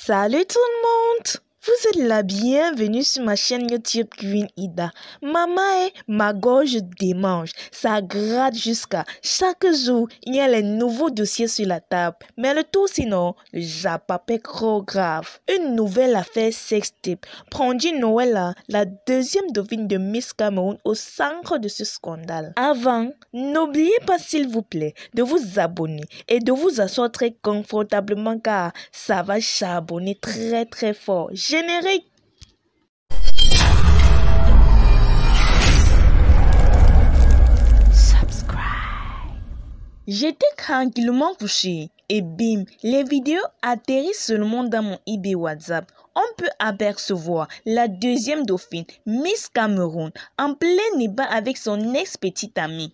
Salut tout le monde! Vous êtes la bienvenue sur ma chaîne YouTube Queen Ida. Maman, ma gorge démange. Ça gratte jusqu'à chaque jour. Il y a les nouveaux dossiers sur la table. Mais le tout sinon, le japapé trop grave. Une nouvelle affaire sextape. Prendit Noëlla, la deuxième dauphine de Miss Cameroun, au centre de ce scandale. Avant, n'oubliez pas s'il vous plaît de vous abonner et de vous asseoir très confortablement car ça va charbonner très fort. Générique. Subscribe. J'étais tranquillement couché et bim, les vidéos atterrissent seulement dans mon eBay WhatsApp. On peut apercevoir la deuxième dauphine, Miss Cameroun, en plein débat avec son ex-petite amie.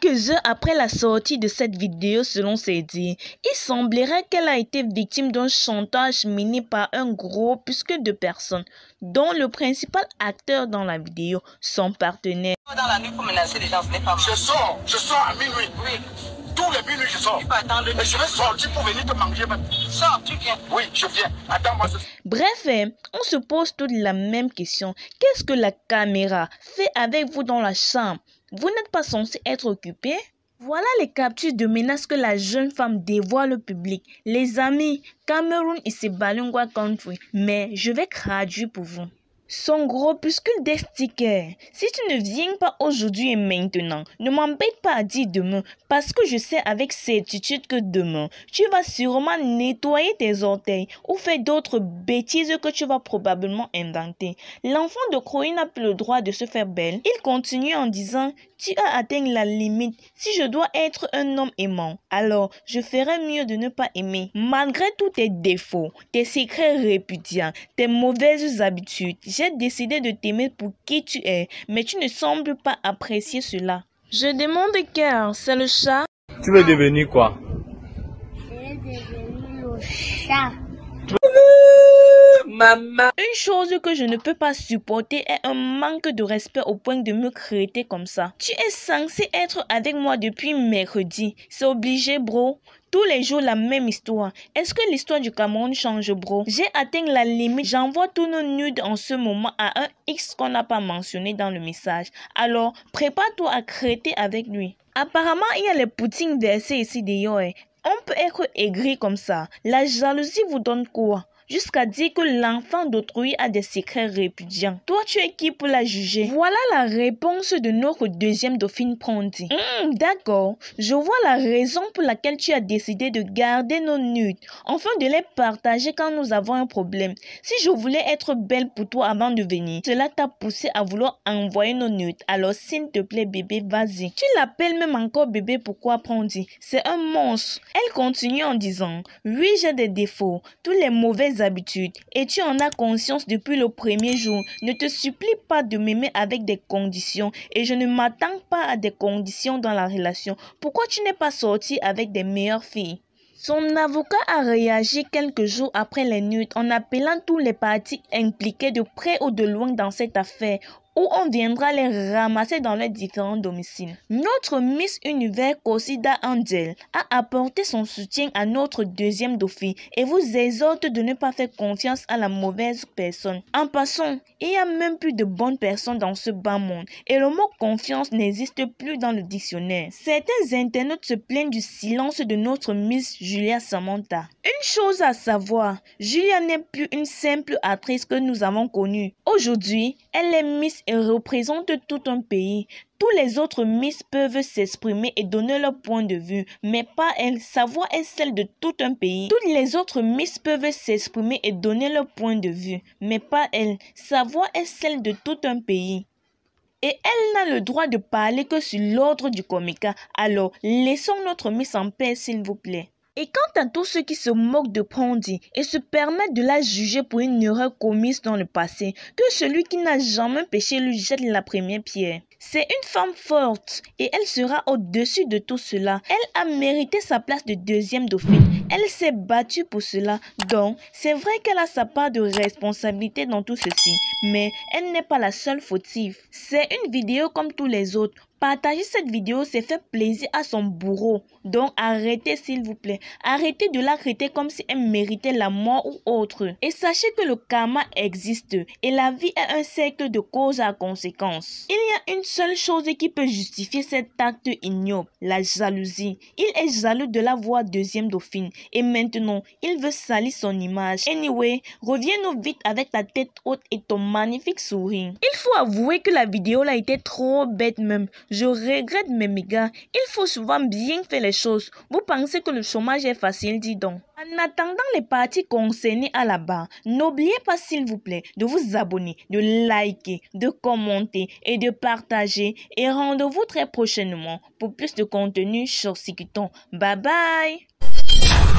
Quelques heures après la sortie de cette vidéo, selon ses dires, il semblerait qu'elle a été victime d'un chantage mené par un groupuscule de personnes, dont le principal acteur dans la vidéo, son partenaire. Dans la nuit pour menacer les gens, ce n'est pas moi. Je sors à minuit. Oui. Tous les minuit, je sors. Tu peux attendre. Mais je vais sortir pour venir te manger. Sors, tu viens. Oui, je viens. Attends-moi. Bref, on se pose toute la même question. Qu'est-ce que la caméra fait avec vous dans la chambre? Vous n'êtes pas censé être occupé? Voilà les captures de menaces que la jeune femme dévoile au public. Les amis, Cameroun et ses Balungwa Country. Mais je vais traduire pour vous. Son groupuscule des stickers. Si tu ne viens pas aujourd'hui et maintenant, ne m'embête pas à dire demain parce que je sais avec certitude que demain, tu vas sûrement nettoyer tes orteils ou faire d'autres bêtises que tu vas probablement inventer. L'enfant de Croix n'a plus le droit de se faire belle. Il continue en disant « Tu as atteint la limite. Si je dois être un homme aimant, alors je ferais mieux de ne pas aimer. Malgré tous tes défauts, tes secrets répudiants, tes mauvaises habitudes, j'ai décidé de t'aimer pour qui tu es, mais tu ne sembles pas apprécier cela. Je demande car c'est le chat. Tu veux devenir quoi? Je vais devenir le chat. Maman. Une chose que je ne peux pas supporter est un manque de respect au point de me traiter comme ça. Tu es censé être avec moi depuis mercredi. C'est obligé, bro. Tous les jours, la même histoire. Est-ce que l'histoire du Cameroun change, bro? J'ai atteint la limite. J'envoie tous nos nudes en ce moment à un X qu'on n'a pas mentionné dans le message. Alors, prépare-toi à traiter avec lui. Apparemment, il y a les poutines versées ici d'ailleurs. On peut être aigri comme ça. La jalousie vous donne quoi? Jusqu'à dire que l'enfant d'autrui a des secrets répudiants. Toi, tu es qui pour la juger? Voilà la réponse de notre deuxième dauphine Prandi. D'accord. Je vois la raison pour laquelle tu as décidé de garder nos nudes, afin de les partager quand nous avons un problème. Si je voulais être belle pour toi avant de venir, cela t'a poussé à vouloir envoyer nos nudes. Alors, s'il te plaît, bébé, vas-y. Tu l'appelles même encore bébé, pourquoi Prandi? C'est un monstre. Elle continue en disant, oui, j'ai des défauts, tous les mauvais habitudes et tu en as conscience depuis le premier jour. Ne te supplie pas de m'aimer avec des conditions et je ne m'attends pas à des conditions dans la relation. Pourquoi tu n'es pas sorti avec des meilleures filles? Son avocat a réagi quelques jours après les nudes en appelant tous les partis impliqués de près ou de loin dans cette affaire où on viendra les ramasser dans leurs différents domiciles. Notre Miss Univers Kosida Angel a apporté son soutien à notre deuxième dauphine et vous exhorte de ne pas faire confiance à la mauvaise personne. En passant, il n'y a même plus de bonnes personnes dans ce bas monde et le mot confiance n'existe plus dans le dictionnaire. Certains internautes se plaignent du silence de notre Miss Julia Samantha. Une chose à savoir, Julia n'est plus une simple actrice que nous avons connue. Aujourd'hui, elle est Miss et représente tout un pays. Tous les autres Miss peuvent s'exprimer et donner leur point de vue, mais pas elle. Sa voix est celle de tout un pays. Toutes les autres Miss peuvent s'exprimer et donner leur point de vue, mais pas elle. Sa voix est celle de tout un pays. Et elle n'a le droit de parler que sur l'ordre du comica. Alors, laissons notre Miss en paix, s'il vous plaît. Et quant à tous ceux qui se moquent de Pondy et se permettent de la juger pour une erreur commise dans le passé, que celui qui n'a jamais péché lui jette la première pierre. C'est une femme forte et elle sera au-dessus de tout cela. Elle a mérité sa place de deuxième dauphine. Elle s'est battue pour cela. Donc, c'est vrai qu'elle a sa part de responsabilité dans tout ceci. Mais elle n'est pas la seule fautive. C'est une vidéo comme tous les autres. Partager cette vidéo, c'est faire plaisir à son bourreau. Donc arrêtez s'il vous plaît. Arrêtez de la traiter comme si elle méritait la mort ou autre. Et sachez que le karma existe et la vie est un cercle de cause à conséquence. Il y a une seule chose qui peut justifier cet acte ignoble, la jalousie. Il est jaloux de la voir deuxième dauphine et maintenant il veut salir son image. Anyway, reviens-nous vite avec ta tête haute et ton magnifique sourire. Il faut avouer que la vidéo là était trop bête même. Je regrette mes mégas. Il faut souvent bien faire les choses. Vous pensez que le chômage est facile, dis donc. En attendant les parties concernées à la barre, n'oubliez pas s'il vous plaît de vous abonner, de liker, de commenter et de partager. Et rendez-vous très prochainement pour plus de contenu sur Sikuton. Bye bye.